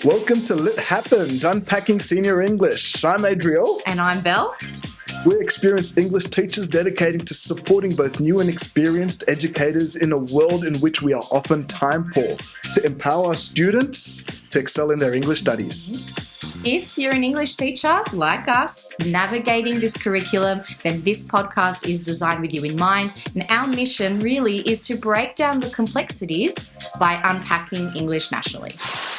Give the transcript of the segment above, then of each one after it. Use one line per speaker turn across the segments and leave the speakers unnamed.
Welcome to Lit Happens, Unpacking Senior English. I'm Adriel.
And I'm Belle.
We're experienced English teachers dedicated to supporting both new and experienced educators in a world in which we are often time poor, to empower our students to excel in their English studies.
If you're an English teacher, like us, navigating this curriculum, then this podcast is designed with you in mind. And our mission really is to break down the complexities by unpacking English nationally.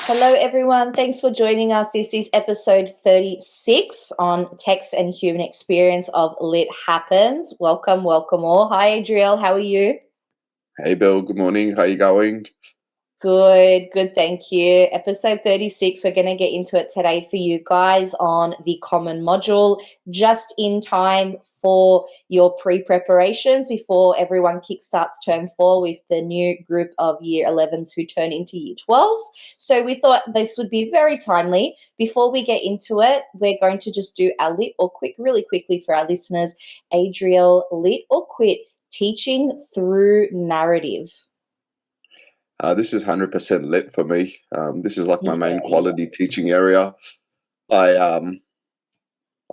Hello, everyone. Thanks for joining us. This is episode 36 on text and human experience of Lit Happens. Welcome all. Hi, Adriel. How are you?
Hey, Bill. Good morning. How you going?
Good. Thank you. Episode 36, we're going to get into it today for you guys on the common module, just in time for your pre-preparations before everyone kickstarts term 4 with the new group of year 11s who turn into year 12s. So we thought this would be very timely. Before we get into it, we're going to just do our lit or quit really quickly for our listeners. Adriel, lit or quit, teaching through narrative.
This is 100% lit for me. This is like my main quality teaching area. I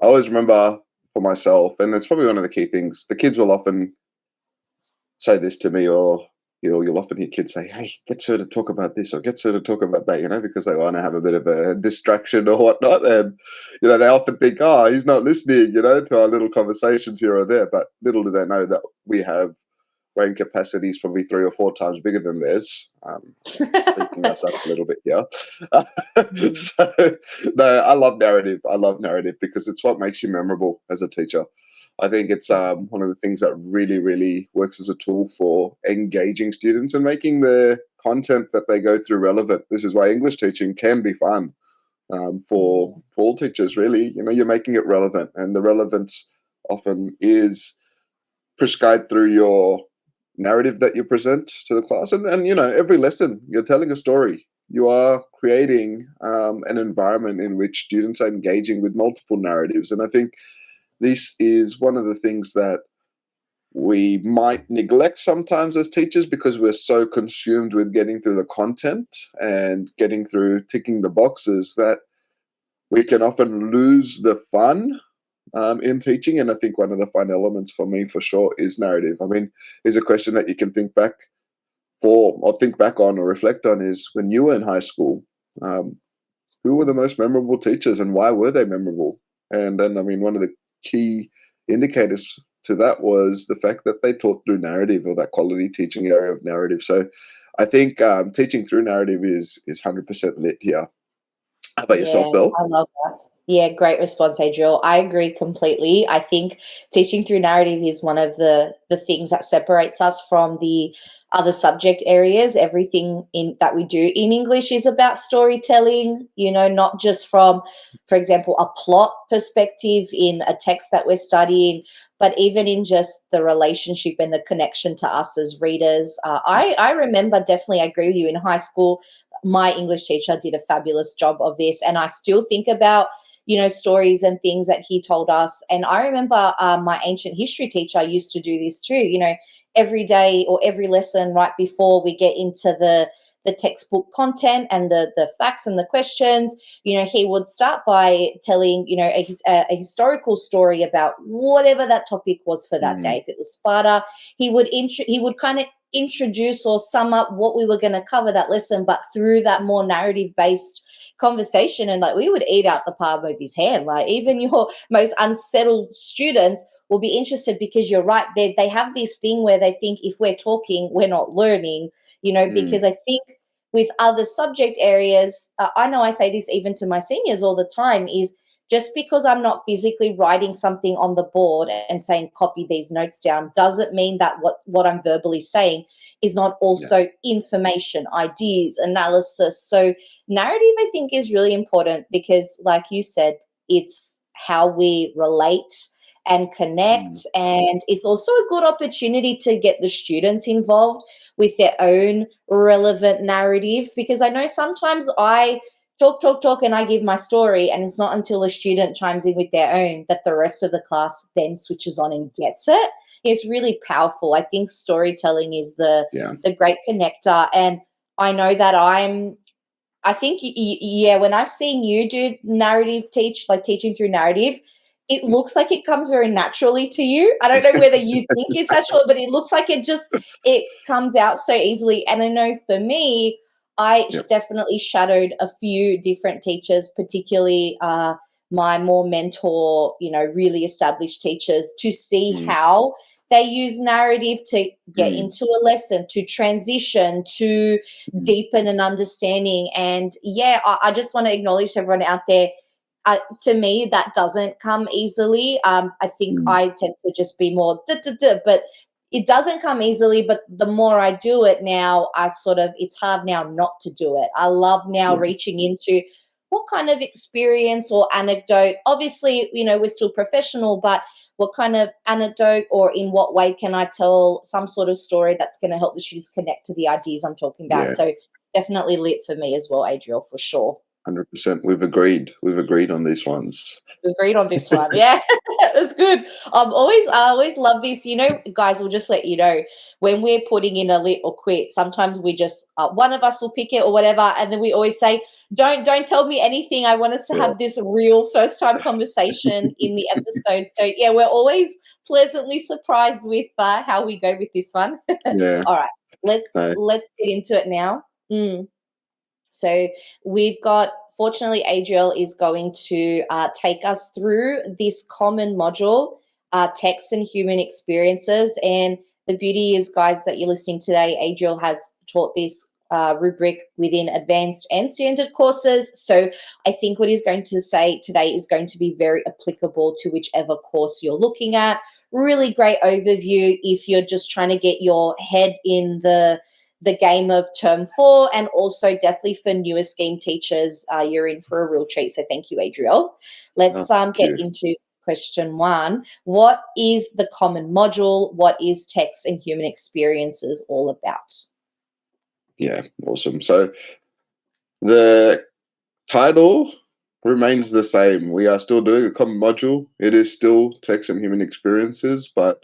always remember for myself, and it's probably one of the key things, the kids will often say this to me, or you'll often hear kids say, hey, get her to talk about this or get her to talk about that, because they want to have a bit of a distraction or whatnot. And, they often think, oh, he's not listening, to our little conversations here or there. But little do they know that we have brain capacity is probably 3 or 4 times bigger than theirs. Speaking us up a little bit here. So, no, I love narrative. I love narrative because it's what makes you memorable as a teacher. I think it's one of the things that really, really works as a tool for engaging students and making the content that they go through relevant. This is why English teaching can be fun for all teachers, really. You're making it relevant, and the relevance often is prescribed through your narrative that you present to the class. And every lesson, you're telling a story. You are creating an environment in which students are engaging with multiple narratives. And I think this is one of the things that we might neglect sometimes as teachers because we're so consumed with getting through the content and getting through ticking the boxes that we can often lose the fun in teaching. And I think one of the fun elements for me, for sure, is narrative. I mean, is a question that you can think back on or reflect on is, when you were in high school, who were the most memorable teachers and why were they memorable? And then, one of the key indicators to that was the fact that they taught through narrative, or that quality teaching area of narrative. So I think teaching through narrative is 100% lit here. How about yourself, Bill?
I love that. Yeah, great response, Adriel. I agree completely. I think teaching through narrative is one of the things that separates us from the other subject areas. Everything that we do in English is about storytelling, not just from, for example, a plot perspective in a text that we're studying, but even in just the relationship and the connection to us as readers. I remember, definitely, I agree with you, in high school, my English teacher did a fabulous job of this, and I still think about stories and things that he told us. And I remember my ancient history teacher used to do this too, every day or every lesson right before we get into the textbook content and the facts and the questions, he would start by telling, a historical story about whatever that topic was for that day. If it was Sparta, he would kind of introduce or sum up what we were going to cover that lesson, but through that more narrative-based conversation. And we would eat out the palm of his hand. Even your most unsettled students will be interested, because you're right, they have this thing where they think if we're talking, we're not learning, because I think with other subject areas, I know I say this even to my seniors all the time, is just because I'm not physically writing something on the board and saying copy these notes down doesn't mean that what I'm verbally saying is not also information, ideas, analysis. So narrative, I think, is really important because, like you said, it's how we relate and connect. And it's also a good opportunity to get the students involved with their own relevant narrative, because I know sometimes I talk, and I give my story, and it's not until a student chimes in with their own that the rest of the class then switches on and gets it. It's really powerful. I think storytelling is the great connector. And I know that I'm I think, yeah, when I've seen you do narrative like teaching through narrative, it looks like it comes very naturally to you. I don't know whether you think it's natural, but it looks like it comes out so easily. And I know for me, I definitely shadowed a few different teachers, particularly my more mentor, really established teachers, to see how they use narrative to get into a lesson, to transition, to deepen an understanding. And I just want to acknowledge everyone out there. To me, that doesn't come easily. I think I tend to just be more but it doesn't come easily. But the more I do it now, it's hard now not to do it. I love now reaching into what kind of experience or anecdote. Obviously, we're still professional, but what kind of anecdote or in what way can I tell some sort of story that's going to help the students connect to the ideas I'm talking about? Yeah. So definitely lit for me as well, Adriel, for sure.
100%. We've agreed on these ones.
We've agreed on this one. Yeah, that's good. I always love this. Guys, we'll just let you know when we're putting in a lit or quit. Sometimes we just one of us will pick it or whatever, and then we always say, "Don't tell me anything. I want us to have this real first time conversation in the episode." So yeah, we're always pleasantly surprised with how we go with this one.
Yeah.
All right, let's get into it now. So we've got, fortunately, Adriel is going to take us through this common module, text and human experiences. And the beauty is, guys, that you're listening today, Adriel has taught this rubric within advanced and standard courses. So I think what he's going to say today is going to be very applicable to whichever course you're looking at. Really great overview if you're just trying to get your head in the game of term 4, and also definitely for newer scheme teachers, you're in for a real treat. So thank you, Adriel. Let's get into question 1. What is the common module? What is text and human experiences all about?
Yeah, awesome. So the title remains the same. We are still doing a common module. It is still text and human experiences, but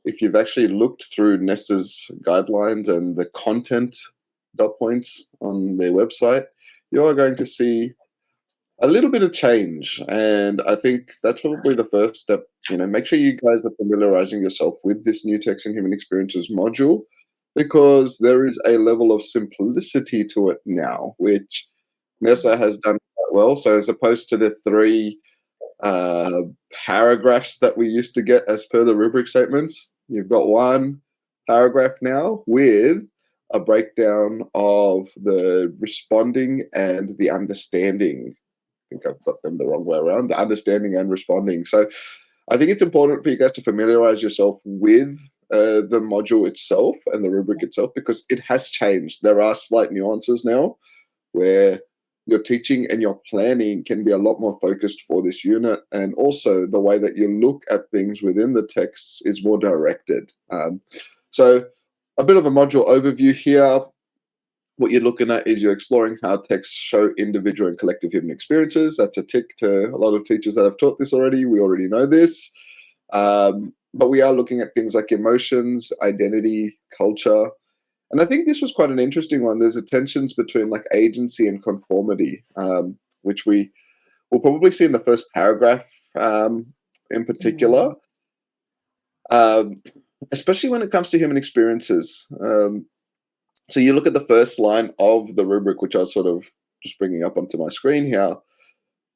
if you've actually looked through NESA's guidelines and the content dot points on their website, you are going to see a little bit of change. And I think that's probably the first step. Make sure you guys are familiarizing yourself with this new text and human experiences module, because there is a level of simplicity to it now, which NESA has done quite well. So as opposed to the 3 paragraphs that we used to get as per the rubric statements, you've got 1 paragraph now with a breakdown of the responding and the understanding. I think I've got them the wrong way around, the understanding and responding. So I think it's important for you guys to familiarize yourself with the module itself and the rubric itself, because it has changed. There are slight nuances now where your teaching and your planning can be a lot more focused for this unit, and also the way that you look at things within the texts is more directed. So a bit of a module overview here. What you're looking at is you're exploring how texts show individual and collective human experiences. That's a tick to a lot of teachers that have taught this already. We already know this. But we are looking at things like emotions, identity, culture. And I think this was quite an interesting one. There's tensions between like agency and conformity, which we will probably see in the first paragraph in particular, especially when it comes to human experiences. So you look at the first line of the rubric, which I was sort of just bringing up onto my screen here.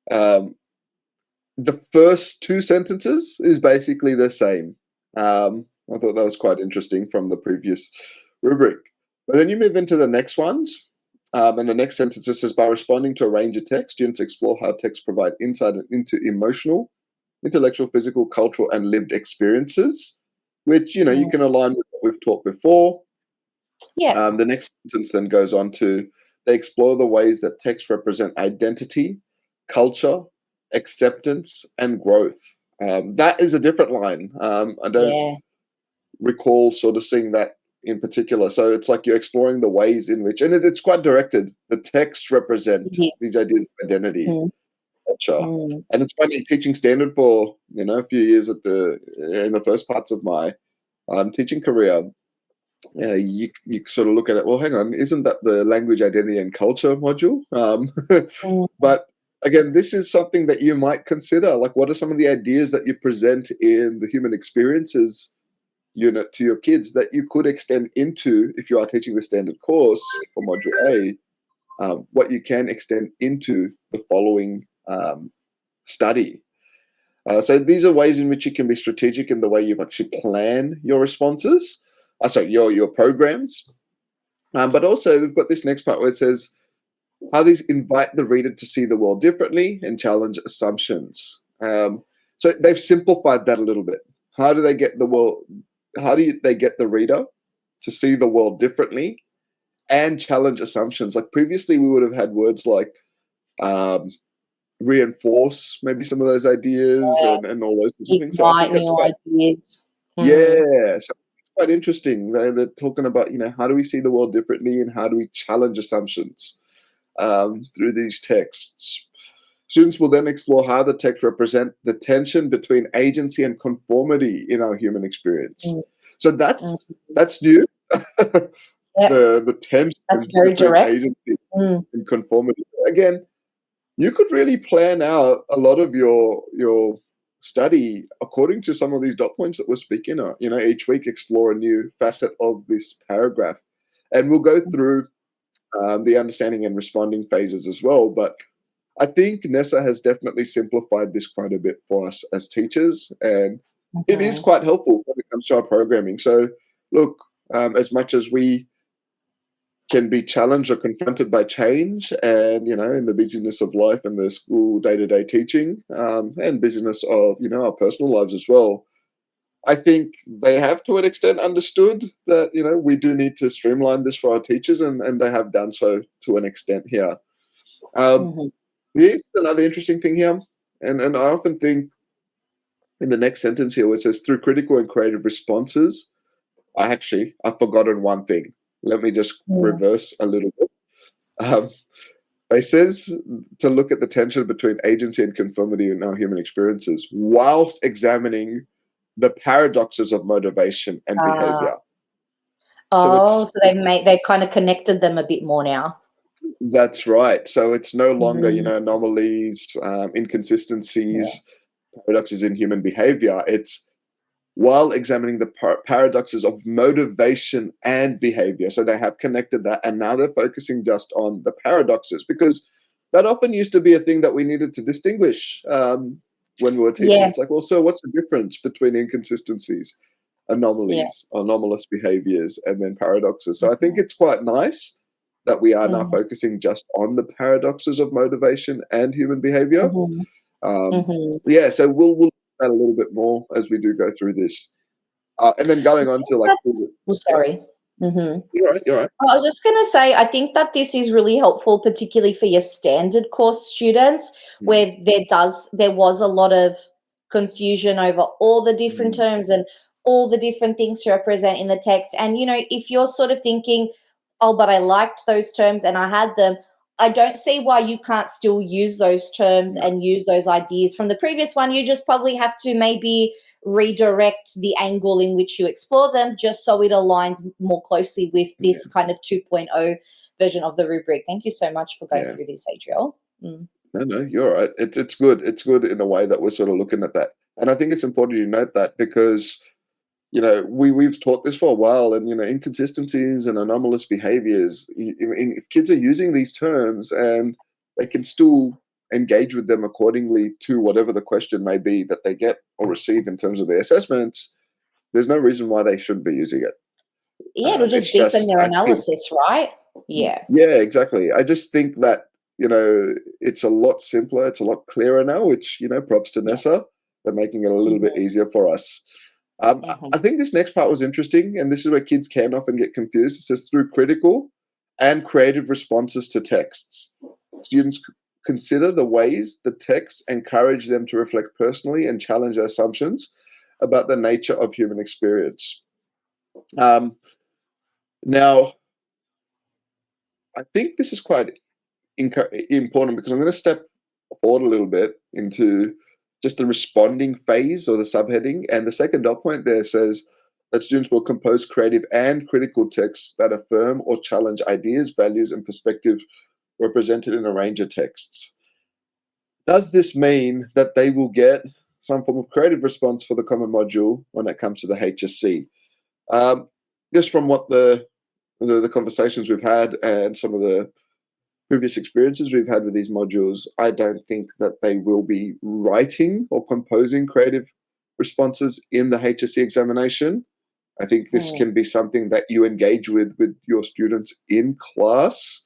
The first 2 sentences is basically the same. I thought that was quite interesting from the previous rubric. But then you move into the next ones, and the next sentence says, by responding to a range of text, students explore how texts provide insight into emotional, intellectual, physical, cultural, and lived experiences, which, you can align with what we've taught before. Yeah. The next sentence then goes on to, they explore the ways that texts represent identity, culture, acceptance, and growth. That is a different line. I don't recall sort of seeing that in particular. So it's like you're exploring the ways in which, and it's quite directed, the texts represent these ideas of identity, culture. And it's funny, teaching standard for, a few years in the first parts of my teaching career, you sort of look at it, well, hang on, isn't that the language, identity, and culture module?
Mm.
But again, this is something that you might consider. Like, what are some of the ideas that you present in the human experiences unit to your kids that you could extend into, if you are teaching the standard course for module A, what you can extend into the following study. So these are ways in which you can be strategic in the way you actually plan your responses, your programs. But also we've got this next part where it says how these invite the reader to see the world differently and challenge assumptions. So they've simplified that a little bit. How do they get the world? How do they get the reader to see the world differently and challenge assumptions? Like previously, we would have had words like reinforce maybe some of those ideas and all those sorts of things. So I think that's
new
quite
ideas.
yeah. So it's quite interesting. They're talking about how do we see the world differently and how do we challenge assumptions through these texts. Students will then explore how the text represent the tension between agency and conformity in our human experience. So that's new.
Yep.
The tension
That's very
between
direct.
agency and conformity. Again, you could really plan out a lot of your study according to some of these dot points that we're speaking of. Each week explore a new facet of this paragraph, and we'll go through the understanding and responding phases as well. But I think Nessa has definitely simplified this quite a bit for us as teachers, and it is quite helpful when it comes to our programming. So, look, as much as we can be challenged or confronted by change, and in the busyness of life and the school day-to-day teaching, and busyness of our personal lives as well, I think they have to an extent understood that we do need to streamline this for our teachers, and they have done so to an extent here. Here's another interesting thing here, and I often think in the next sentence here where it says through critical and creative responses, I've forgotten one thing. Let me just reverse a little bit. It says to look at the tension between agency and conformity in our human experiences whilst examining the paradoxes of motivation and behavior.
So they've kind of connected them a bit more now.
That's right. So it's no longer, anomalies, inconsistencies, paradoxes in human behavior. It's while examining the paradoxes of motivation and behavior. So they have connected that, and now they're focusing just on the paradoxes, because that often used to be a thing that we needed to distinguish when we were teaching. Yeah. It's like, well, so what's the difference between inconsistencies, anomalies, anomalous behaviors, and then paradoxes? So I think it's quite nice that we are now focusing just on the paradoxes of motivation and human behavior. Yeah, so we'll look at that a little bit more as we do go through this. And then going on to like...
sorry.
You're right.
I was just going to say, I think that this is really helpful, particularly for your standard course students, where there was a lot of confusion over all the different terms and all the different things to represent in the text. And, if you're sort of thinking, oh, but I liked those terms and I had them, I don't see why you can't still use those terms and use those ideas from the previous one. You just probably have to maybe redirect the angle in which you explore them just so it aligns more closely with this kind of 2.0 version of the rubric. Thank you so much for going through this, Adriel.
No, you're right. It's good. It's good in a way that we're sort of looking at that. And I think it's important you note that because we've taught this for a while, and inconsistencies and anomalous behaviors. If kids are using these terms and they can still engage with them accordingly to whatever the question may be that they get or receive in terms of their assessments, there's no reason why they shouldn't be using it.
Yeah, it'll just deepen their analysis, right? Yeah.
Yeah, exactly. I just think that it's a lot simpler, it's a lot clearer now. Which props to Nessa. They're making it a little bit easier for us. I think this next part was interesting, and this is where kids can often get confused. It says through critical and creative responses to texts, students consider the ways the text encourage them to reflect personally and challenge their assumptions about the nature of human experience. Now, I think this is quite important because I'm going to step forward a little bit into just the responding phase or the subheading. And the second dot point there says, that students will compose creative and critical texts that affirm or challenge ideas, values, and perspectives represented in a range of texts. Does this mean that they will get some form of creative response for the common module when it comes to the HSC? Just from what the conversations we've had and some of the previous experiences we've had with these modules, I don't think that they will be writing or composing creative responses in the HSC examination. I think this can be something that you engage with your students in class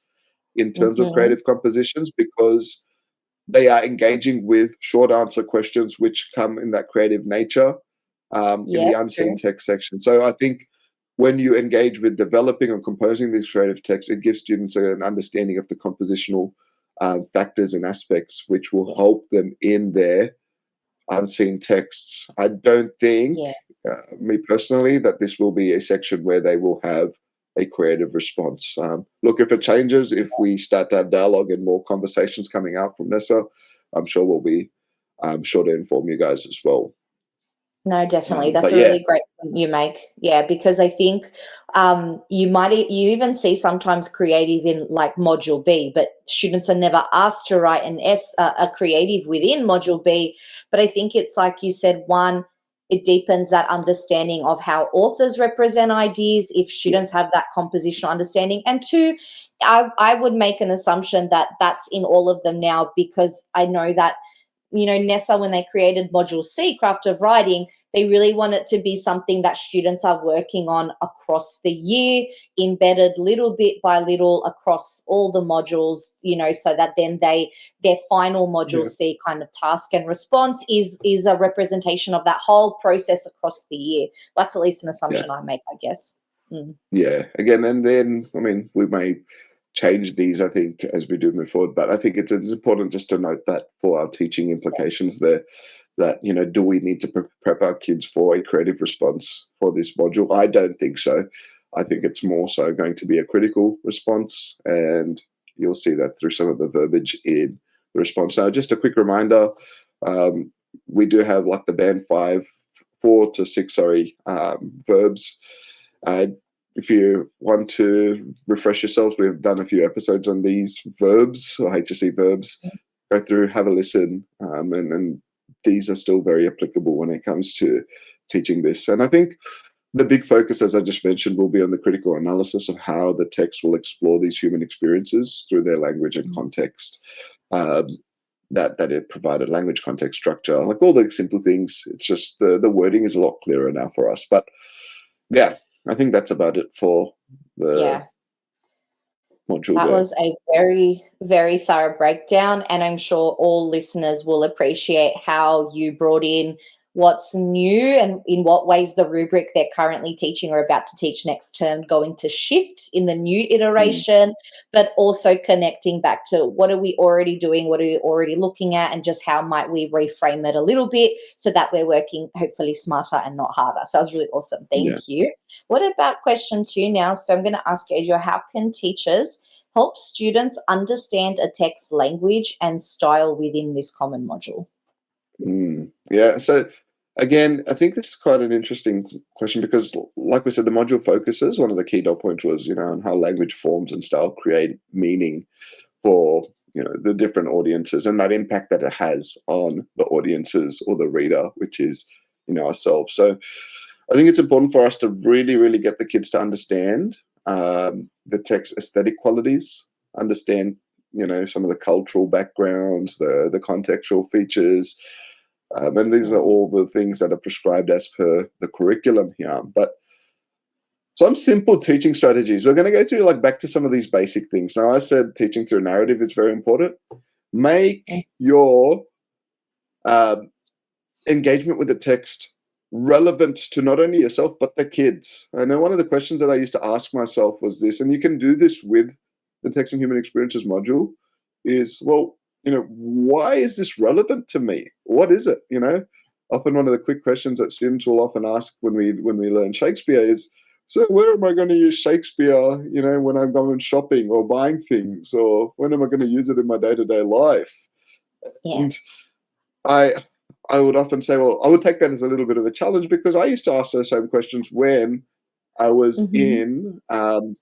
in terms of creative compositions, because they are engaging with short answer questions which come in that creative nature in the unseen text section. So I think when you engage with developing or composing these creative texts, it gives students an understanding of the compositional factors and aspects which will help them in their unseen texts. I don't think, me personally, that this will be a section where they will have a creative response. Look, if it changes, if we start to have dialogue and more conversations coming out from Nessa, I'm sure we'll be sure to inform you guys as well.
No, definitely. That's a really great point you make. Yeah, because I think you even see sometimes creative in like Module B, but students are never asked to write a creative within Module B. But I think it's like you said, one, it deepens that understanding of how authors represent ideas if students have that compositional understanding. And two, I would make an assumption that that's in all of them now, because I know that, you know, Nessa, when they created Module C, Craft of Writing, they really want it to be something that students are working on across the year, embedded little bit by little across all the modules, you know, so that then their final Module C kind of task and response is a representation of that whole process across the year. That's at least an assumption I make, I guess.
Yeah, again, and then, I mean, we may change these, I think, as we do move forward. But I think it's important just to note that for our teaching implications there, that, you know, do we need to prep our kids for a creative response for this module? I don't think so. I think it's more so going to be a critical response, and you'll see that through some of the verbiage in the response. Now, just a quick reminder, we do have like the band 4 to 6 verbs. If you want to refresh yourselves, we've done a few episodes on these verbs or HSC verbs. Go through, have a listen, and these are still very applicable when it comes to teaching this. And I think the big focus, as I just mentioned, will be on the critical analysis of how the text will explore these human experiences through their language and context. That it provided language, context, structure, like all the simple things. It's just the wording is a lot clearer now for us. But yeah, I think that's about it for the module.
That was a very, very thorough breakdown, and I'm sure all listeners will appreciate how you brought in what's new and in what ways the rubric they're currently teaching or about to teach next term going to shift in the new iteration, but also connecting back to what are we already doing, what are we already looking at, and just how might we reframe it a little bit so that we're working hopefully smarter and not harder. So that was really awesome. Thank you. What about question 2 now? So I'm going to ask you, Adriel, how can teachers help students understand a text's language and style within this common module?
Yeah, so again, I think this is quite an interesting question because, like we said, the module focuses, one of the key dot points was, you know, on how language forms and style create meaning for, you know, the different audiences and that impact that it has on the audiences or the reader, which is, you know, ourselves. So I think it's important for us to really, really get the kids to understand the text aesthetic qualities, understand, you know, some of the cultural backgrounds, the contextual features, and these are all the things that are prescribed as per the curriculum here. But some simple teaching strategies, we're going to go through like back to some of these basic things. Now, I said teaching through narrative is very important. Make your engagement with the text relevant to not only yourself, but the kids. I know one of the questions that I used to ask myself was this, and you can do this with the Text and Human Experiences module, is, well, you know, why is this relevant to me? What is it? You know, often one of the quick questions that students will often ask when we learn Shakespeare is, so where am I going to use Shakespeare, you know, when I'm going shopping or buying things, or when am I going to use it in my day-to-day life? And I would often say, well, I would take that as a little bit of a challenge because I used to ask those same questions when I was
Mm-hmm.
in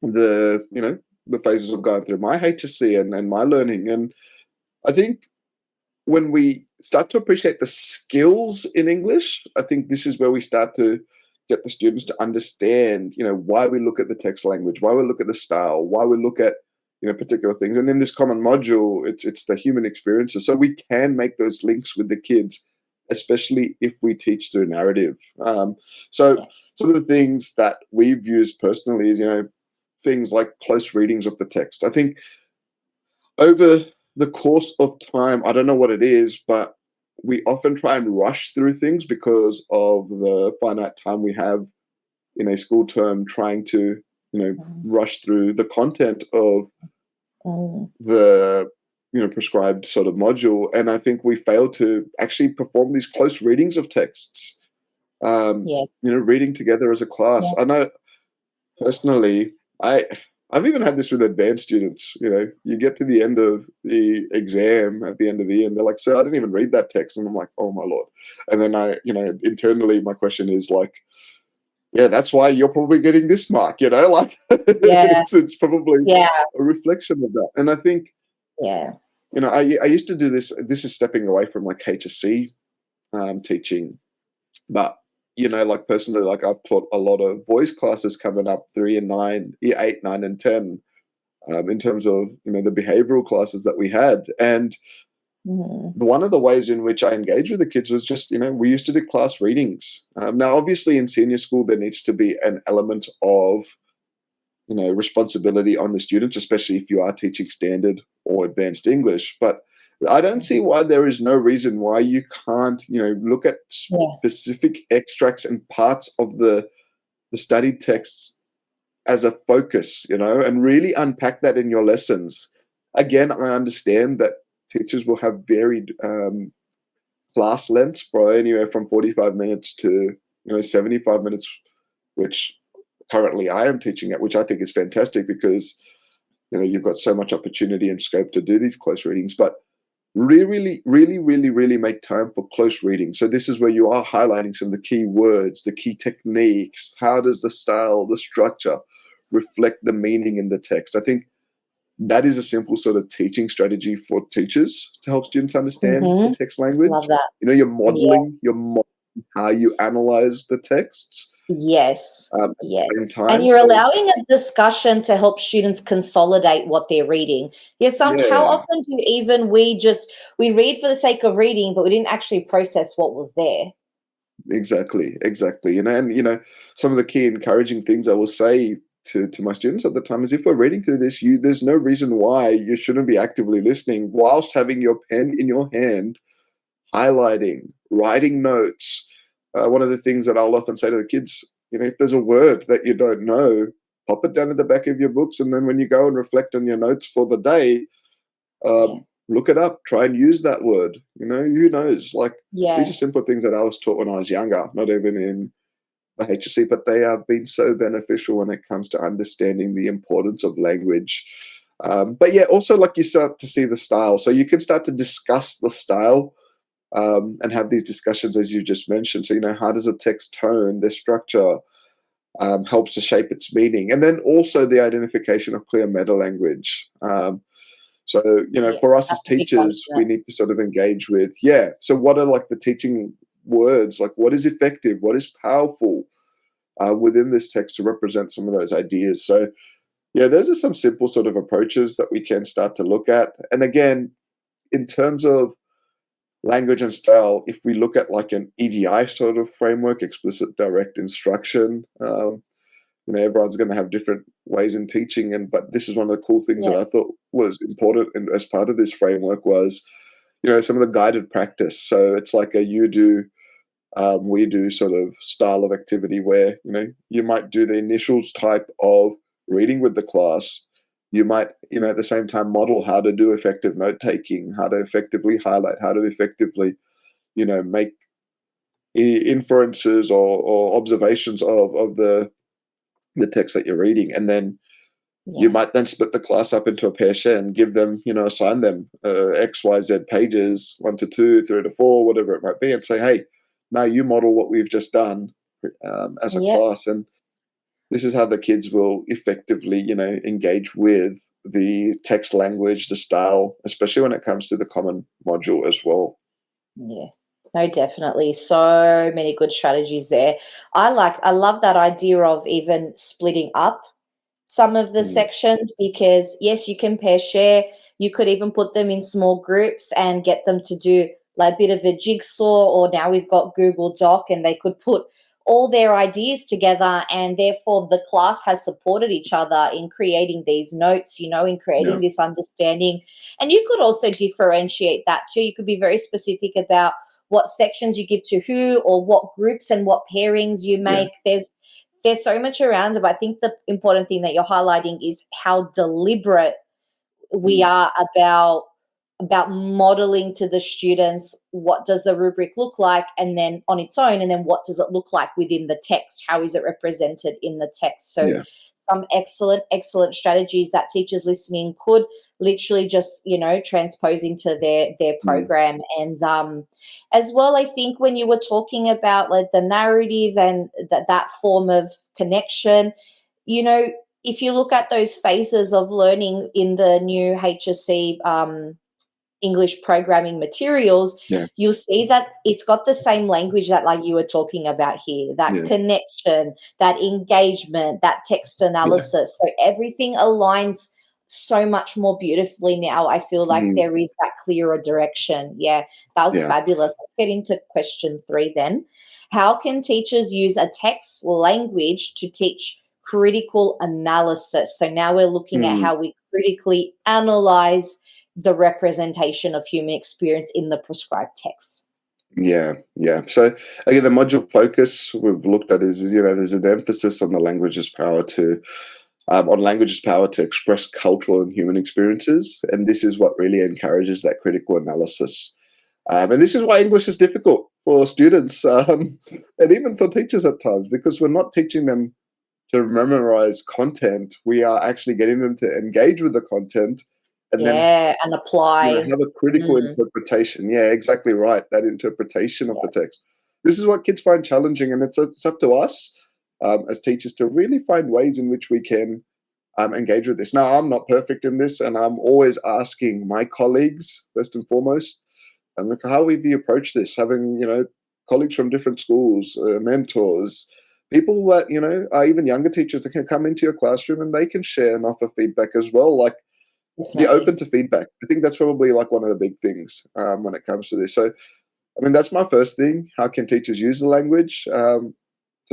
the phases of going through my HSC and my learning. And I think when we start to appreciate the skills in English, I think this is where we start to get the students to understand, why we look at the text language, why we look at the style, why we look at, particular things. And in this common module, it's the human experiences. So we can make those links with the kids, especially if we teach through narrative. So some of the things that we've used personally is, things like close readings of the text. I think over the course of time, I don't know what it is, but we often try and rush through things because of the finite time we have in a school term, trying to, rush through the content of the, prescribed sort of module. And I think we fail to actually perform these close readings of texts, reading together as a class. I know personally, I've even had this with advanced students. You get to the end of the exam at the end of the year, and they're like, "Sir, I didn't even read that text," and I'm like, "Oh my lord!" And then internally, my question is like, "Yeah, that's why you're probably getting this mark." Like it's probably a reflection of that. And I think, I used to do this. This is stepping away from like HSC teaching, but like personally, like I've taught a lot of boys classes coming up 3 and 9, 8, 9, and 10, in terms of the behavioral classes that we had. And one of the ways in which I engaged with the kids was just we used to do class readings. Now, obviously, in senior school, there needs to be an element of responsibility on the students, especially if you are teaching standard or advanced English. But I don't see why there is no reason why you can't, look at specific extracts and parts of the studied texts as a focus, and really unpack that in your lessons. Again, I understand that teachers will have varied class lengths for anywhere from 45 minutes to 75 minutes, which currently I am teaching at, which I think is fantastic because you've got so much opportunity and scope to do these close readings. But really, really, really, really make time for close reading. So this is where you are highlighting some of the key words, the key techniques. How does the style, the structure reflect the meaning in the text? I think that is a simple sort of teaching strategy for teachers to help students understand the text language.
Love that.
You're modeling, how you analyze the texts.
Yes.
Yes.
And you're allowing a discussion to help students consolidate what they're reading. How often do we read for the sake of reading, but we didn't actually process what was there?
Exactly. And some of the key encouraging things I will say to my students at the time is, if we're reading through this, there's no reason why you shouldn't be actively listening whilst having your pen in your hand, highlighting, writing notes. One of the things that I'll often say to the kids, if there's a word that you don't know, pop it down at the back of your books, and then when you go and reflect on your notes for the day, look it up, try and use that word. Who knows? These are simple things that I was taught when I was younger, not even in the HSC, but they have been so beneficial when it comes to understanding the importance of language. But also like you start to see the style. So you can start to discuss the style and have these discussions as you just mentioned. So, how does a text tone, the structure helps to shape its meaning? And then also the identification of clear meta language. For us as teachers, we need to sort of engage with, so what are like the teaching words? Like, what is effective? What is powerful within this text to represent some of those ideas? So, those are some simple sort of approaches that we can start to look at. And again, in terms of language and style, if we look at like an EDI sort of framework, explicit direct instruction, everyone's going to have different ways in teaching. But this is one of the cool things that I thought was important as part of this framework was, some of the guided practice. So it's like a you do, we do sort of style of activity where, you might do the initials type of reading with the class. You might, at the same time model how to do effective note taking, how to effectively highlight, how to effectively, make inferences or observations of the text that you're reading. And then You might then split the class up into a pair share and give them, assign them X, Y, Z pages, 1 to 2, 3 to 4, whatever it might be, and say, hey, now you model what we've just done as a class. And this is how the kids will effectively, engage with the text language, the style, especially when it comes to the common module as well.
Yeah. No, definitely. So many good strategies there. I love that idea of even splitting up some of the sections, because yes, you can pair share. You could even put them in small groups and get them to do like a bit of a jigsaw, or now we've got Google Doc, and they could put all their ideas together, and therefore the class has supported each other in creating these notes, in creating this understanding. And you could also differentiate that too. You could be very specific about what sections you give to who, or what groups and what pairings you make. There's so much around it, but I think the important thing that you're highlighting is how deliberate we are about modeling to the students what does the rubric look like, and then on its own, and then what does it look like within the text? How is it represented in the text? So some excellent strategies that teachers listening could literally just, transpose into their program. And as well, I think when you were talking about like the narrative and that form of connection, if you look at those phases of learning in the new HSC English programming materials, you'll see that it's got the same language that like you were talking about here, that connection, that engagement, that text analysis. So everything aligns so much more beautifully now. I feel like there is that clearer direction. Yeah, that was fabulous. Let's get into question 3 then. How can teachers use a text language to teach critical analysis? So now we're looking at how we critically analyze the representation of human experience in the prescribed text.
Yeah. So again, the module focus we've looked at is there's an emphasis on the language's power to express cultural and human experiences, and this is what really encourages that critical analysis. And this is why English is difficult for students and even for teachers at times, because we're not teaching them to memorize content. We are actually getting them to engage with the content and then
and apply.
Have a critical interpretation. Yeah, exactly right. That interpretation of the text. This is what kids find challenging, and it's up to us as teachers to really find ways in which we can engage with this. Now, I'm not perfect in this, and I'm always asking my colleagues, first and foremost, how we approach this, having, colleagues from different schools, mentors, people that, are even younger teachers that can come into your classroom and they can share and offer feedback as well. Like, be open to feedback. I think that's probably like one of the big things when it comes to this. So, that's my first thing. How can teachers use the language to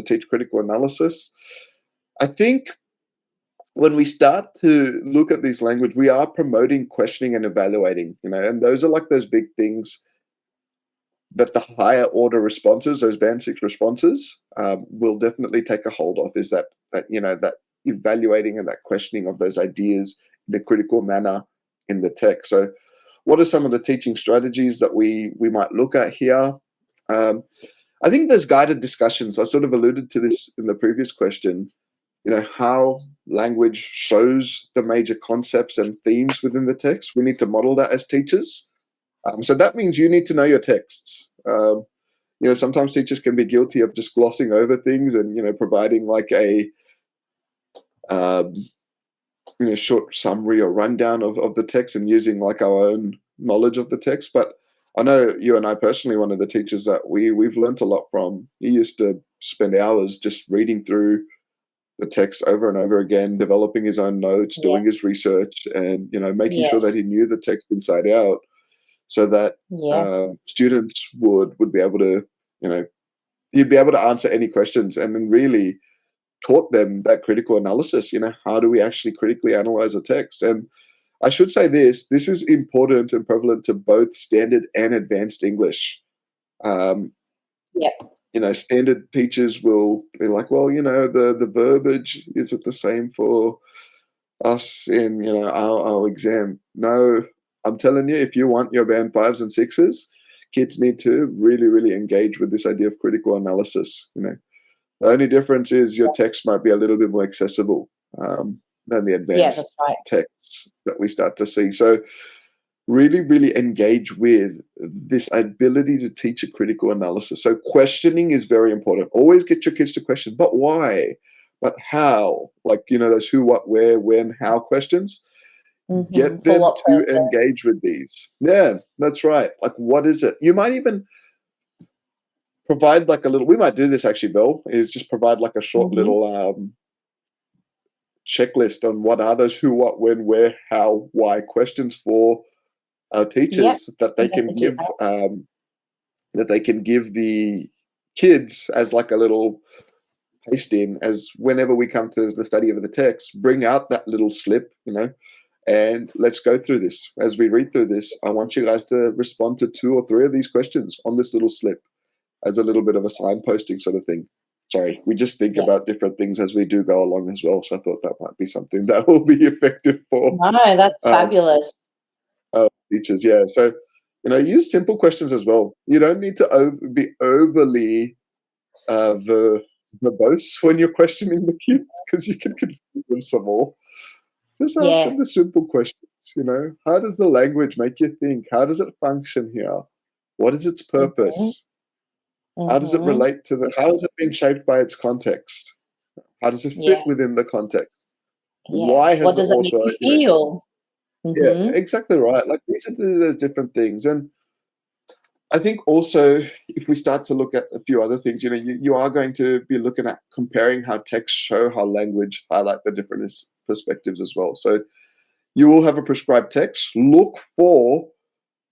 teach critical analysis? I think when we start to look at this language, we are promoting questioning and evaluating, and those are like those big things that the higher order responses, those band 6 responses, will definitely take a hold of, is that evaluating and that questioning of those ideas in a critical manner in the text. So what are some of the teaching strategies that we might look at here? I think there's guided discussions. I sort of alluded to this in the previous question, how language shows the major concepts and themes within the text. We need to model that as teachers. So that means you need to know your texts. Sometimes teachers can be guilty of just glossing over things and, providing like a short summary or rundown of the text and using like our own knowledge of the text. But I know you and I personally, one of the teachers that we've learnt a lot from, he used to spend hours just reading through the text over and over again, developing his own notes, doing his research, and making sure that he knew the text inside out, so that students would be able to, you'd be able to answer any questions, and then really taught them that critical analysis. How do we actually critically analyze a text? And I should say this is important and prevalent to both standard and advanced English. Standard teachers will be like, well, the verbiage, is it the same for us in, our exam? No, I'm telling you, if you want your band 5s and 6s, kids need to really, really engage with this idea of critical analysis. The only difference is your text might be a little bit more accessible. than the
Yeah,
advanced
that's right.
texts that we start to see. So really, really engage with this ability to teach a critical analysis. So questioning is very important. Always get your kids to question, but why? But how? Like, those who, what, where, when, how questions. Get
For
them
what
to
purpose?
engage with these. Yeah, that's right. Like, what is it? You might even provide like a little, we might do this actually, Bill, is just provide like a short little checklist on what are those who, what, when, where, how, why questions for our
Yep,
teachers that they can
definitely do
give
that.
the kids as like a little paste in, as whenever we come to the study of the text, bring out that little slip, and let's go through this. As we read through this, I want you guys to respond to 2 or 3 of these questions on this little slip as a little bit of a signposting sort of thing. Sorry, we just think about different things as we do go along as well. So I thought that might be something that will be effective for
No, that's fabulous.
teachers. Yeah. So, use simple questions as well. You don't need to be overly verbose when you're questioning the kids, because you can confuse them some more. Just ask them the simple questions, How does the language make you think? How does it function here? What is its purpose? How does it relate to how has it been shaped by its context? How does it fit within the context? Why has
What
the
does it make
author,
you feel?
yeah, exactly right. Like, these are those different things. And I think also, if we start to look at a few other things, you are going to be looking at comparing how texts show how language highlight the different perspectives as well. So you will have a prescribed text. Look for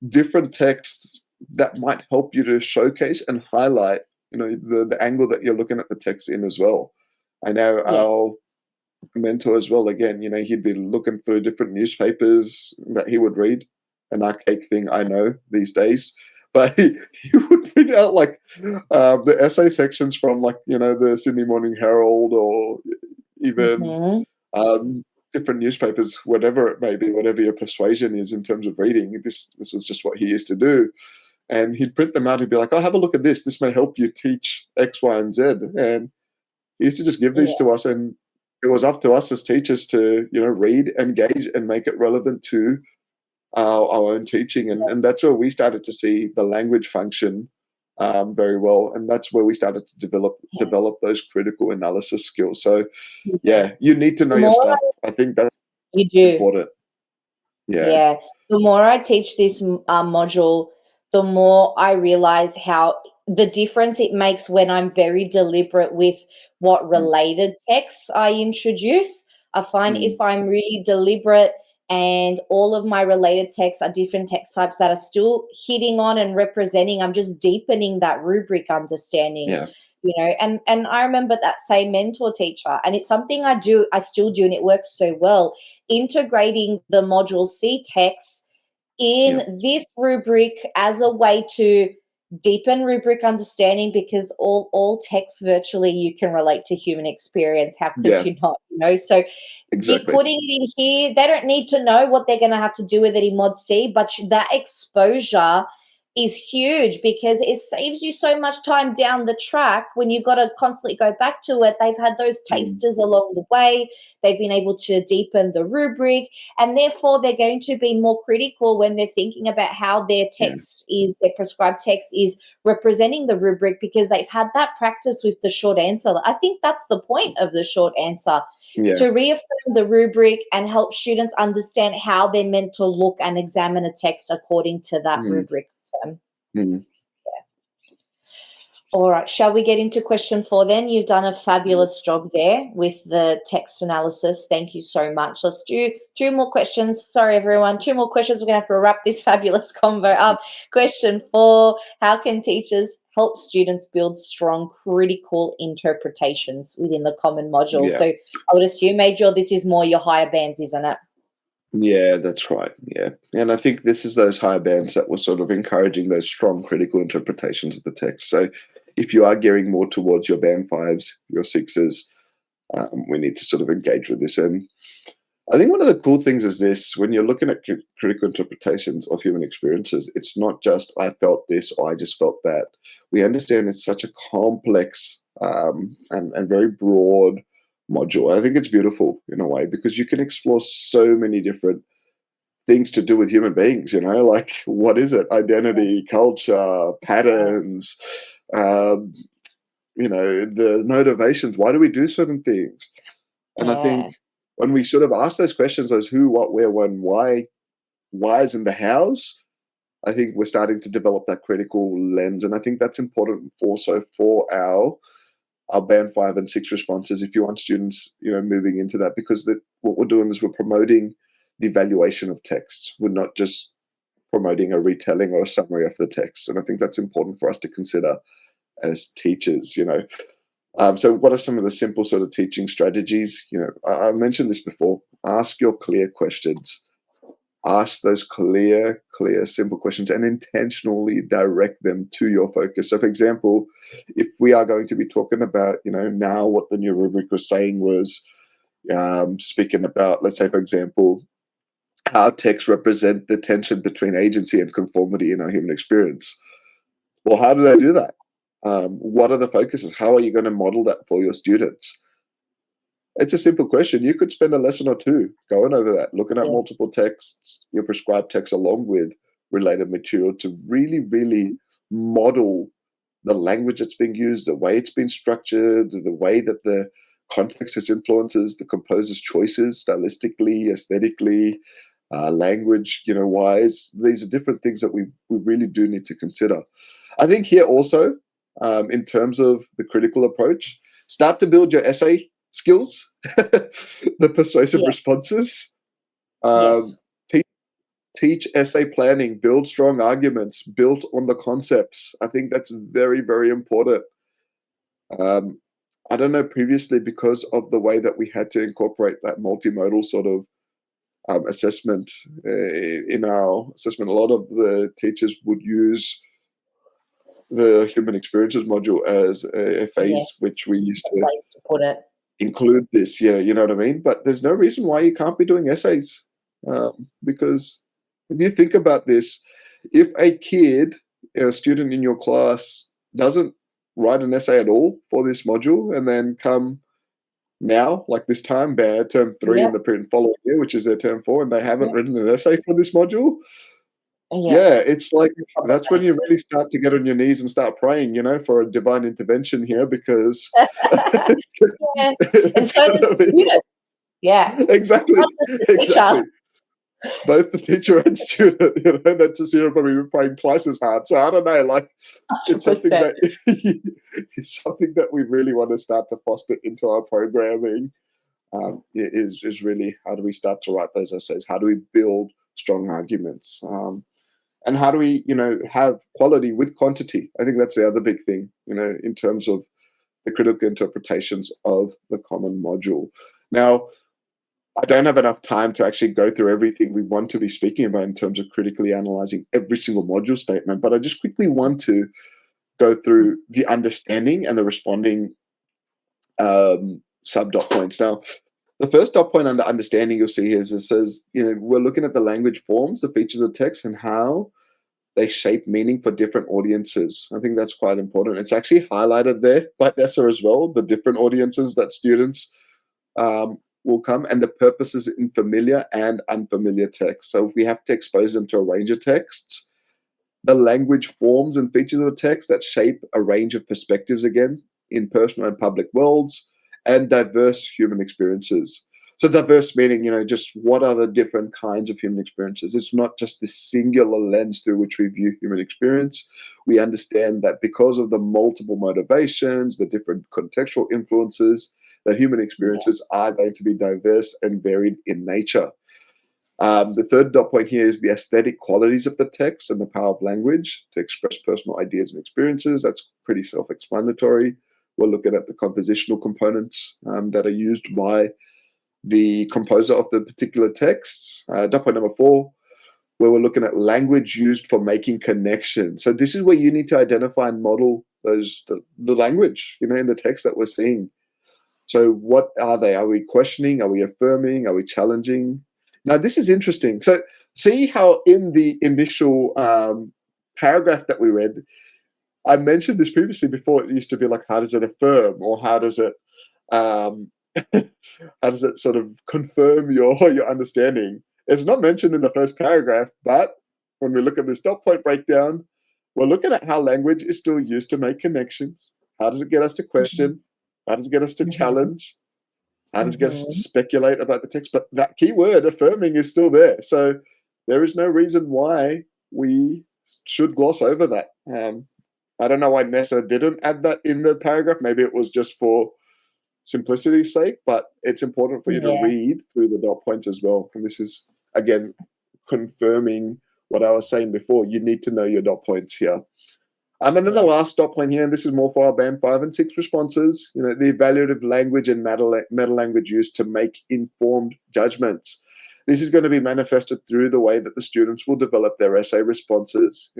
different texts that might help you to showcase and highlight, the angle that you're looking at the text in as well. I know our mentor as well, again, he'd be looking through different newspapers that he would read, an archaic thing I know these days. But he would print out like the essay sections from like, the Sydney Morning Herald, or even different newspapers, whatever it may be, whatever your persuasion is in terms of reading. This was just what he used to do. And he'd print them out. He'd be like, "Oh, have a look at this. This may help you teach X, Y, and Z." And he used to just give these to us, and it was up to us as teachers to, read, engage, and make it relevant to our own teaching. And that's where we started to see the language function very well. And that's where we started to develop those critical analysis skills. So, you need to know your stuff. I think that's important.
Yeah. The more I teach this module, the more I realize how the difference it makes when I'm very deliberate with what related texts I introduce. I find if I'm really deliberate and all of my related texts are different text types that are still hitting on and representing, I'm just deepening that rubric understanding. And I remember that same mentor teacher, and it's something I still do, and it works so well, integrating the module C text in this rubric as a way to deepen rubric understanding, because all text virtually you can relate to human experience. How could you not? So putting it in here, they don't need to know what they're going to have to do with it in mod C, but that exposure is huge, because it saves you so much time down the track when you've got to constantly go back to it. They've had those tasters along the way. They've been able to deepen the rubric, and therefore they're going to be more critical when they're thinking about how their text their prescribed text is representing the rubric, because they've had that practice with the short answer. I think that's the point of the short answer, to reaffirm the rubric and help students understand how they're meant to look and examine a text according to that rubric. All right, shall we get into question 4 then? You've done a fabulous job there with the text analysis. Thank you so much. Let's do 2 more questions. Sorry, everyone, 2 more questions. We're going to have to wrap this fabulous convo up. Question 4, how can teachers help students build strong critical interpretations within the common module? So I would assume, Major, this is more your higher bands, isn't it?
Yeah, that's right. Yeah. And I think this is those higher bands that were sort of encouraging those strong critical interpretations of the text. So if you are gearing more towards your band 5s, your 6s, we need to sort of engage with this. And I think one of the cool things is this: when you're looking at critical interpretations of human experiences, it's not just I felt this or I just felt that. We understand it's such a complex and very broad module. I think it's beautiful in a way because you can explore so many different things to do with human beings, like what is it? Identity, culture, patterns, the motivations. Why do we do certain things? And I
Yeah.
think when we sort of ask those questions, those who, what, where, when, whys and the hows, I think we're starting to develop that critical lens. And I think that's important also for our band 5 and 6 responses if you want students, moving into that, because what we're doing is we're promoting the evaluation of texts. We're not just promoting a retelling or a summary of the text. And I think that's important for us to consider as teachers, So what are some of the simple sort of teaching strategies? I mentioned this before. Ask your clear questions. Ask those clear, simple questions and intentionally direct them to your focus. So, for example, if we are going to be talking about, now what the new rubric was saying was speaking about, let's say, for example, how texts represent the tension between agency and conformity in our human experience. Well, how do they do that? What are the focuses? How are you going to model that for your students? It's a simple question. You could spend a lesson or two going over that, looking at multiple texts, your prescribed texts along with related material to really, really model the language that's being used, the way it's been structured, the way that the context has influences the composer's choices stylistically, aesthetically, language, wise. These are different things that we really do need to consider. I think here also, in terms of the critical approach, start to build your essay skills, the persuasive responses. Teach essay planning, build strong arguments built on the concepts. I think that's very, very important. I don't know previously, because of the way that we had to incorporate that multimodal sort of assessment in our assessment, a lot of the teachers would use the human experiences module as a phase which we used to
Place to put it.
Include this. You know what I mean? But there's no reason why you can't be doing essays, because if you think about this, if a kid, a student in your class, doesn't write an essay at all for this module and then come now, like this time, term 3 in the following year, which is their term 4, and they haven't written an essay for this module, it's like that's when you really start to get on your knees and start praying, for a divine intervention here, because
and so does the student. Yeah,
exactly. Both the teacher and student, that's just probably praying twice as hard. So I don't know, like
100%.
it's something that we really want to start to foster into our programming. Is really, how do we start to write those essays? How do we build strong arguments? And how do we, have quality with quantity? I think that's the other big thing, in terms of the critical interpretations of the common module. Now, I don't have enough time to actually go through everything we want to be speaking about in terms of critically analyzing every single module statement, but I just quickly want to go through the understanding and the responding sub-dot points. Now, the first dot point under understanding you'll see here is it says, we're looking at the language forms, the features of text, and how they shape meaning for different audiences. I think that's quite important. It's actually highlighted there by Nessa as well, the different audiences that students will come, and the purposes in familiar and unfamiliar text. So we have to expose them to a range of texts. The language forms and features of a text that shape a range of perspectives, again, in personal and public worlds, and diverse human experiences. So diverse meaning, just what are the different kinds of human experiences? It's not just the singular lens through which we view human experience. We understand that because of the multiple motivations, the different contextual influences, that human experiences are going to be diverse and varied in nature. The third dot point here is the aesthetic qualities of the text and the power of language to express personal ideas and experiences. That's pretty self-explanatory. We're looking at the compositional components that are used by the composer of the particular texts. Dot point number 4, where we're looking at language used for making connections. So this is where you need to identify and model the language, in the text that we're seeing. So what are they? Are we questioning? Are we affirming? Are we challenging? Now, this is interesting. So see how in the initial paragraph that we read, I mentioned this previously before, it used to be like, how does it affirm, or how does it how does it sort of confirm your understanding? It's not mentioned in the first paragraph, but when we look at this dot point breakdown, we're looking at how language is still used to make connections. How does it get us to question? How does it get us to challenge? How does it get us to speculate about the text? But that key word, affirming, is still there. So there is no reason why we should gloss over that. I don't know why Nessa didn't add that in the paragraph. Maybe it was just for simplicity's sake, but it's important for you to read through the dot points as well. And this is, again, confirming what I was saying before. You need to know your dot points here. And then the last dot point here, and this is more for our band 5 and 6 responses, the evaluative language and meta language used to make informed judgments. This is going to be manifested through the way that the students will develop their essay responses,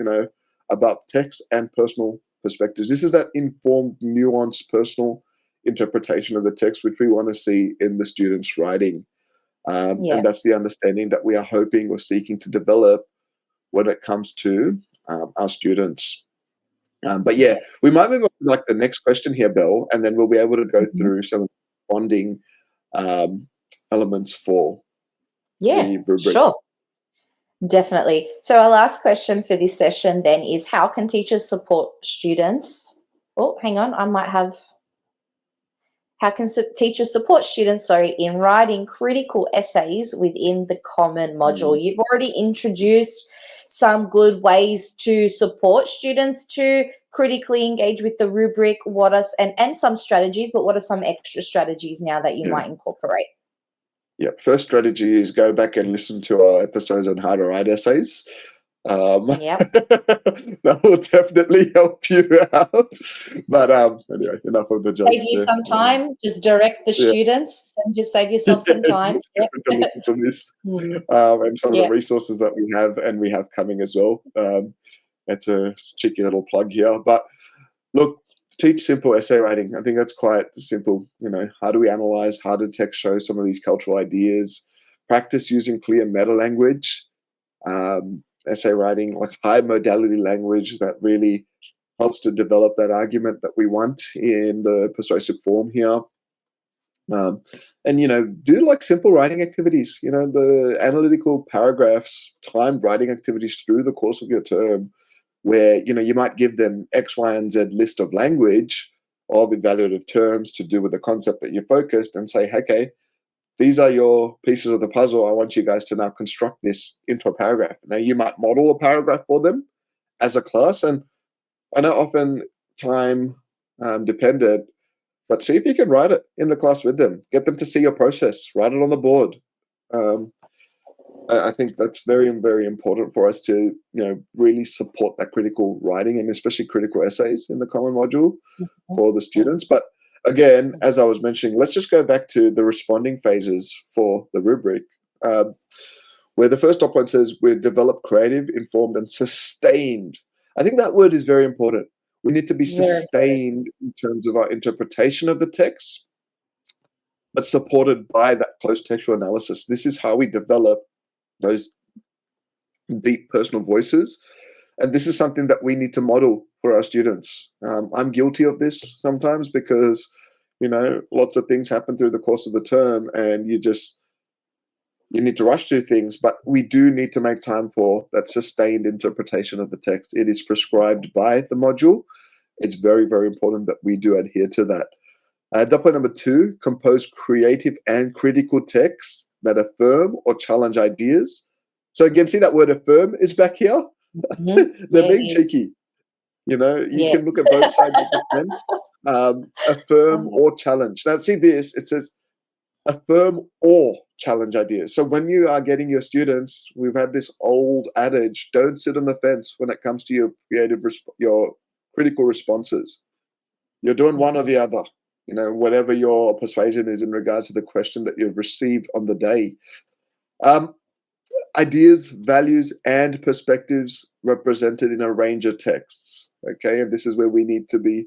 about text and personal perspectives. This is that informed, nuanced, personal interpretation of the text, which we want to see in the students' writing. And that's the understanding that we are hoping or seeking to develop when it comes to our students. But we might move on to like the next question here, Belle, and then we'll be able to go through some of the bonding elements for the rubric.
Sure. Definitely. So our last question for this session then is, how can teachers support students? Oh, hang on. How can teachers support students, in writing critical essays within the common module? You've already introduced some good ways to support students to critically engage with the rubric. And some strategies, but what are some extra strategies now that you might incorporate?
First strategy is go back and listen to our episodes on how to write essays. That will definitely help you out. But anyway, enough of the jokes.
Save you some time. Just direct the students and just save yourself some time.
To listen to this and some of the resources that we have coming as well. That's a cheeky little plug here. But look, teach simple essay writing. I think that's quite simple. How do we analyze? How do text show some of these cultural ideas? Practice using clear meta language. Essay writing, like high modality language that really helps to develop that argument that we want in the persuasive form here. And, do like simple writing activities, the analytical paragraphs, timed writing activities through the course of your term where, you might give them X, Y, and Z list of language of evaluative terms to do with the concept that you're focused and say, okay, these are your pieces of the puzzle. I want you guys to now construct this into a paragraph. Now, you might model a paragraph for them as a class, and I know often time dependent, but see if you can write it in the class with them. Get them to see your process. Write it on the board. I think that's very, very important for us to, really support that critical writing and especially critical essays in the common module for the students. But again, as I was mentioning, let's just go back to the responding phases for the rubric, where the first dot point says we develop creative, informed, and sustained. I think that word is very important. We need to be sustained in terms of our interpretation of the text, but supported by that close textual analysis. This is how we develop those deep personal voices. And this is something that we need to model for our students. I'm guilty of this sometimes because, lots of things happen through the course of the term and you need to rush through things, but we do need to make time for that sustained interpretation of the text. It is prescribed by the module. It's very, very important that we do adhere to that. Dot point number 2, compose creative and critical texts that affirm or challenge ideas. So again, see that word affirm is back here? They're being cheeky. You can look at both sides of the fence, affirm or challenge. Now, see this, it says affirm or challenge ideas. So when you are getting your students, we've had this old adage, don't sit on the fence when it comes to your critical responses. You're doing one or the other, whatever your persuasion is in regards to the question that you've received on the day. Ideas, values, and perspectives represented in a range of texts. Okay, and this is where we need to be,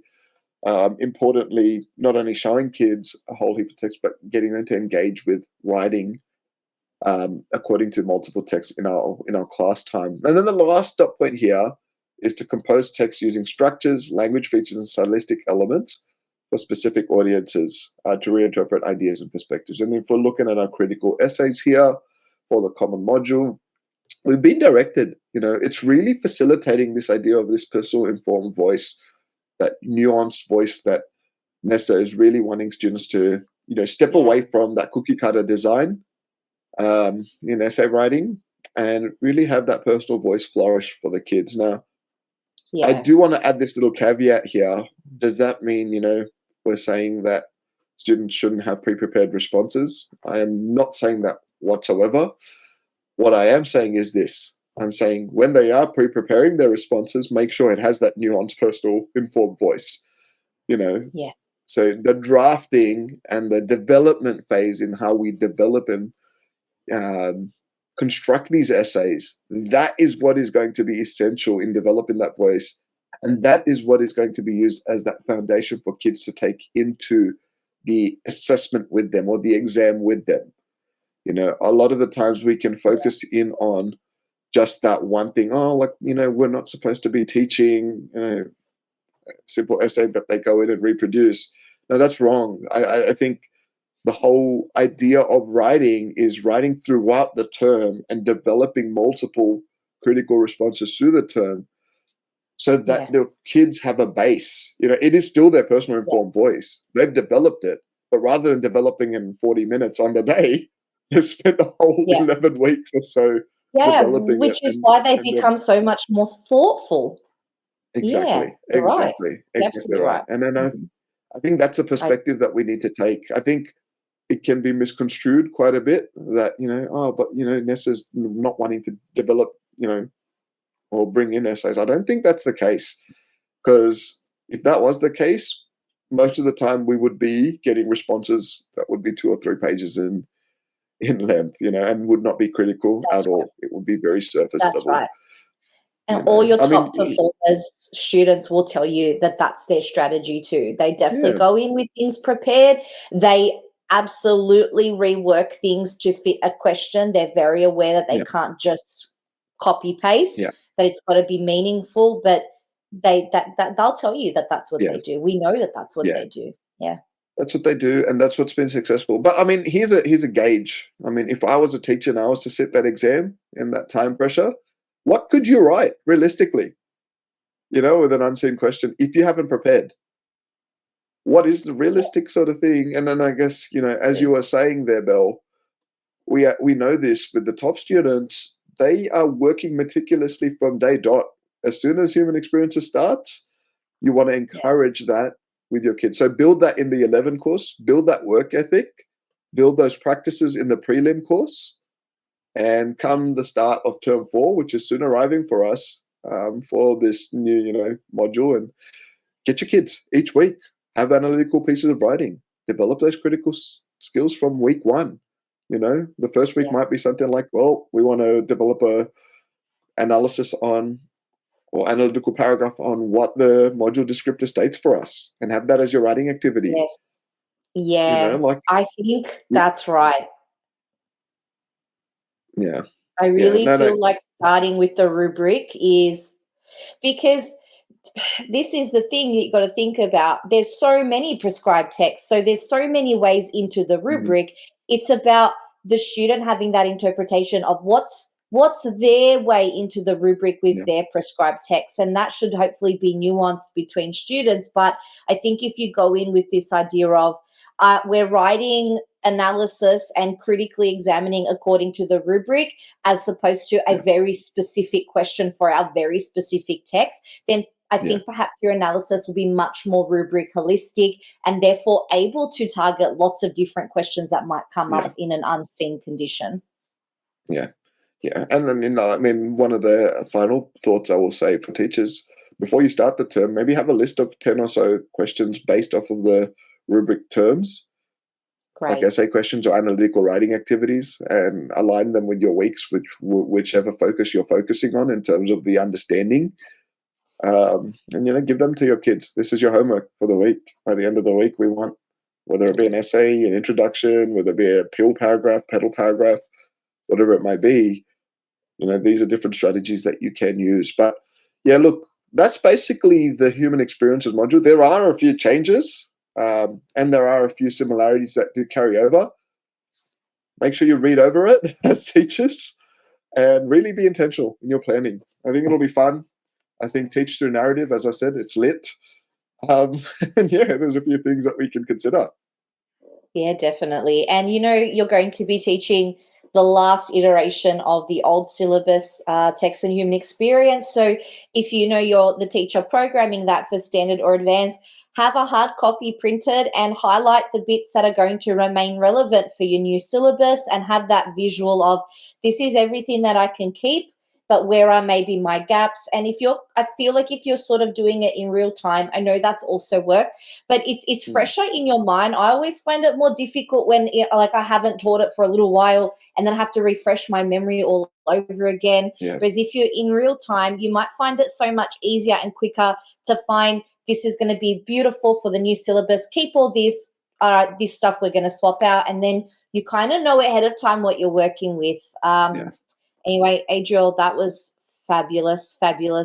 importantly, not only showing kids a whole heap of text, but getting them to engage with writing according to multiple texts in our class time. And then the last dot point here is to compose text using structures, language features, and stylistic elements for specific audiences to reinterpret ideas and perspectives. And if we're looking at our critical essays here for the common module, we've been directed, it's really facilitating this idea of this personal informed voice, that nuanced voice that Nessa is really wanting students to, step away from that cookie cutter design in essay writing and really have that personal voice flourish for the kids. Now, I do want to add this little caveat here. Does that mean, we're saying that students shouldn't have pre-prepared responses? I am not saying that whatsoever. What I am saying is this. I'm saying when they are pre-preparing their responses, make sure it has that nuanced, personal, informed voice, So the drafting and the development phase in how we develop and construct these essays, that is what is going to be essential in developing that voice. And that is what is going to be used as that foundation for kids to take into the assessment with them or the exam with them. A lot of the times we can focus in on just that one thing. We're not supposed to be teaching, a simple essay, but they go in and reproduce. No, that's wrong. I think the whole idea of writing is writing throughout the term and developing multiple critical responses through the term so that the kids have a base. It is still their personal informed voice. They've developed it, but rather than developing in 40 minutes on the day, they've spent a whole 11 weeks or so developing
which
it.
Is why they become so much more thoughtful.
Exactly.
Right.
Exactly right. And then I think that's a perspective that we need to take. I think it can be misconstrued quite a bit that, Nessa's not wanting to develop, or bring in essays. I don't think that's the case, because if that was the case, most of the time we would be getting responses that would be 2 or 3 pages in length, and would not be critical at all. It would be very surface level.
Right. And all your top performers, students will tell you that that's their strategy too. They definitely go in with things prepared. They absolutely rework things to fit a question. They're very aware that they can't just copy paste, that it's got to be meaningful, but they'll tell you that that's what they do. We know that that's what they do. Yeah.
That's what they do, and that's what's been successful. But here's a gauge. If I was a teacher and I was to sit that exam in that time pressure, what could you write realistically, with an unseen question if you haven't prepared? What is the realistic sort of thing? And then I guess, as you were saying there, Belle, we know this with the top students, they are working meticulously from day dot. As soon as human experiences starts, you want to encourage that with your kids. So build that in the 11 course, build that work ethic, build those practices in the prelim course, and come the start of term 4, which is soon arriving for us, for this new, module, and get your kids each week, have analytical pieces of writing, develop those critical skills from week 1. The first week might be something like, we want to develop a analysis on, or analytical paragraph on what the module descriptor states for us, and have that as your writing activity.
Yes. Yeah. I think that's right.
Yeah.
I really feel like starting with the rubric is, because this is the thing you got to think about. There's so many prescribed texts, so there's so many ways into the rubric. It's about the student having that interpretation of what's their way into the rubric with their prescribed text, and that should hopefully be nuanced between students. But I think if you go in with this idea of we're writing analysis and critically examining according to the rubric, as opposed to a very specific question for our very specific text, then I think perhaps your analysis will be much more rubric holistic, and therefore able to target lots of different questions that might come up in an unseen condition.
Yeah. And then, one of the final thoughts I will say for teachers, before you start the term, maybe have a list of 10 or so questions based off of the rubric terms, like essay questions or analytical writing activities, and align them with your weeks, whichever focus you're focusing on in terms of the understanding. And give them to your kids. This is your homework for the week. By the end of the week, we want, whether it be an essay, an introduction, whether it be a pill paragraph, petal paragraph, whatever it might be, these are different strategies that you can use. But look, that's basically the human experiences module. There are a few changes and there are a few similarities that do carry over. Make sure you read over it as teachers and really be intentional in your planning. I think it'll be fun. I think teach through narrative, as I said, it's lit. And yeah, there's a few things that we can consider.
Yeah, definitely. And, you're going to be teaching the last iteration of the old syllabus, text and human experience. So if you're the teacher programming that for standard or advanced, have a hard copy printed and highlight the bits that are going to remain relevant for your new syllabus, and have that visual of, this is everything that I can keep, but where are maybe my gaps. And I feel like if you're sort of doing it in real time, I know that's also work, but it's fresher in your mind. I always find it more difficult when I haven't taught it for a little while and then I have to refresh my memory all over again.
Yeah.
Whereas if you're in real time, you might find it so much easier and quicker to find, this is going to be beautiful for the new syllabus. Keep all this. This stuff we're going to swap out. And then you kind of know ahead of time what you're working with. Anyway, Adriel, that was fabulous.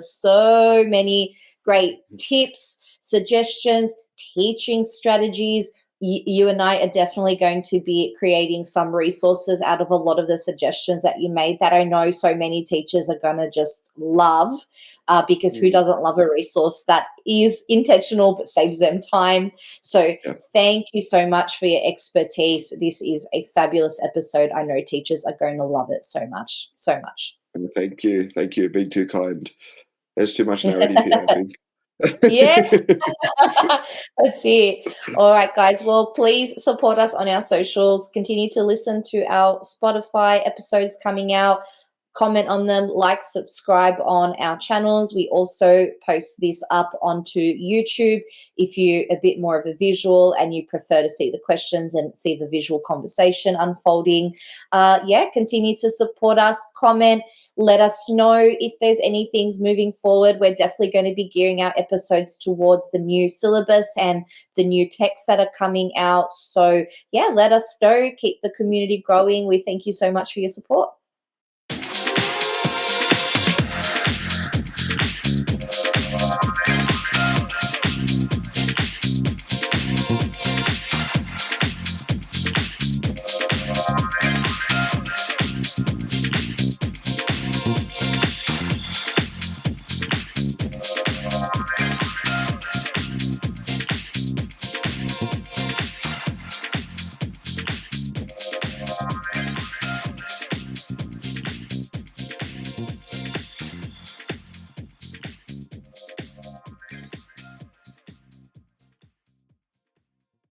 So many great tips, suggestions, teaching strategies. You and I are definitely going to be creating some resources out of a lot of the suggestions that you made that I know so many teachers are going to just love, because who doesn't love a resource that is intentional but saves them time? So thank you so much for your expertise. This is a fabulous episode. I know teachers are going to love it so much.
And thank you. Being too kind. There's too much narrative here, I think.
Yeah, that's it. All right, guys. Well, please support us on our socials. Continue to listen to our Spotify episodes coming out. Comment on them, like, subscribe on our channels. We also post this up onto YouTube if you're a bit more of a visual and you prefer to see the questions and see the visual conversation unfolding. Continue to support us, comment, let us know if there's any things moving forward. We're definitely going to be gearing our episodes towards the new syllabus and the new texts that are coming out. So, let us know. Keep the community growing. We thank you so much for your support.